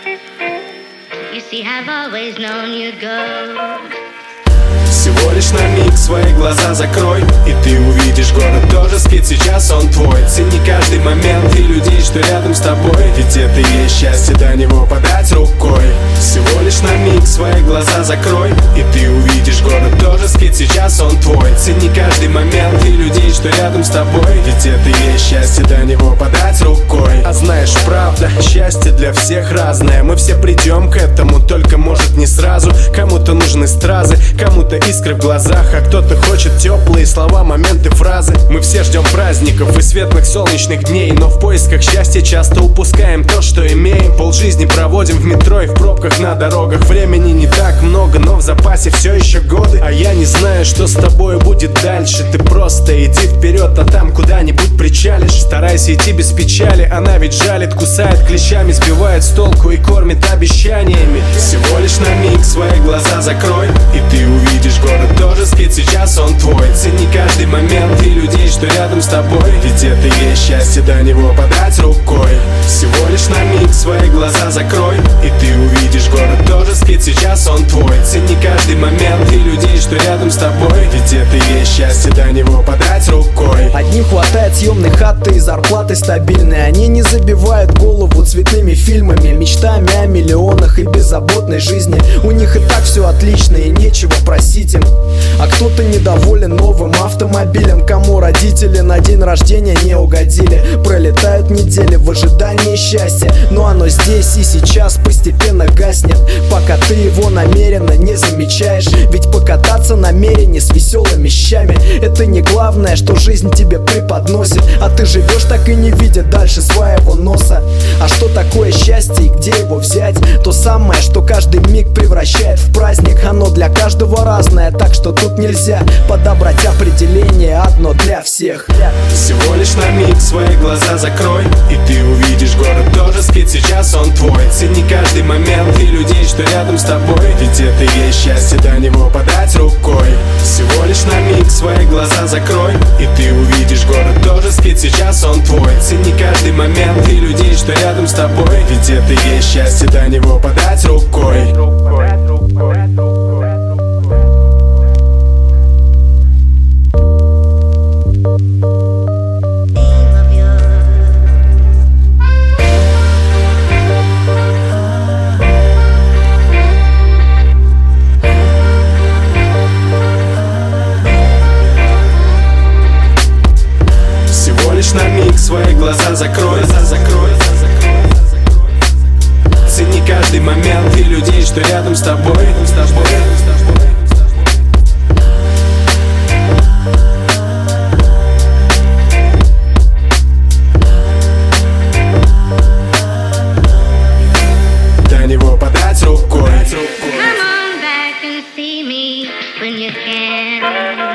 You see, I've always known you'd go. Всего лишь на миг свои глаза закрой, и ты увидишь, город тоже спит, сейчас он твой. Цени каждый момент и людей, что рядом с тобой, ведь это и есть счастье, до него подать рукой. Всего лишь на миг свои глаза закрой, и ты увидишь, город тоже спит, сейчас он твой. Цени каждый момент и людей, что рядом с тобой, ведь это и есть счастье, до него подать рукой. А знаешь, правда, счастье для всех разное, мы все придем к этому, только может не сразу. Кому-то нужны стразы, кому-то искры в глазах, а кто-то хочет теплые слова, моменты, фразы. Мы все ждем праздников и светлых солнечных дней, но в поисках счастья часто упускаем то, что имеем. Полжизни проводим в метро и в пробках на дорогах. Времени не так много, но в запасе все еще годы. А я не знаю, что с тобой будет дальше. Ты просто иди вперед, а там куда-нибудь причалишь. Старайся идти без печали, она ведь жалит, кусает клещами, сбивает с толку и кормит обещаниями. Всего лишь на миг свои глаза закрой, и ты увидишь, город тоже спит, сейчас он твой. Цени каждый момент и людей, что рядом с тобой, ведь это и есть счастье, до него подать рукой. Всего лишь на миг свои глаза закрой, и ты увидишь, город тоже спит, сейчас он твой. Цени каждый момент и людей, что рядом с тобой, ведь это и есть счастье, до него подать рукой. Одним хватает съемной хаты и зарплаты стабильные. Они не забивают голову цветными фильмами, мечтами о миллионах и беззаботной жизни. У них и так все отлично и нечего просить им. А кто-то недоволен новым автомобилем, кому родители на день рождения не угодили. Пролетают недели в ожидании счастья, но оно здесь и сейчас постепенно гаснет, пока ты его намеренно не замечаешь. Ведь покататься намерение с веселыми щами — это не главное, что жизнь тебе преподносит. А ты живешь так и не видя дальше своего носа. А что такое счастье и где его взять? То самое, что каждый миг превращает в праздник. Оно для каждого разное, так что тут нельзя подобрать определение одно для всех. Всего лишь на миг свои глаза закрой, и ты увидишь, город тоже спит, сейчас он твой. Цени каждый момент и людей, что рядом с тобой, ведь это и есть счастье, до него подать рукой. Всего лишь на миг свои глаза закрой, и ты увидишь, город тоже спит, сейчас он твой. Цени каждый момент и людей, что рядом с тобой, ведь это и есть счастье, до него подать рукой. На миг свои глаза закрой, цени каждый момент и людей, что рядом с тобой. До него подать рукой. Come on back and see me when you can.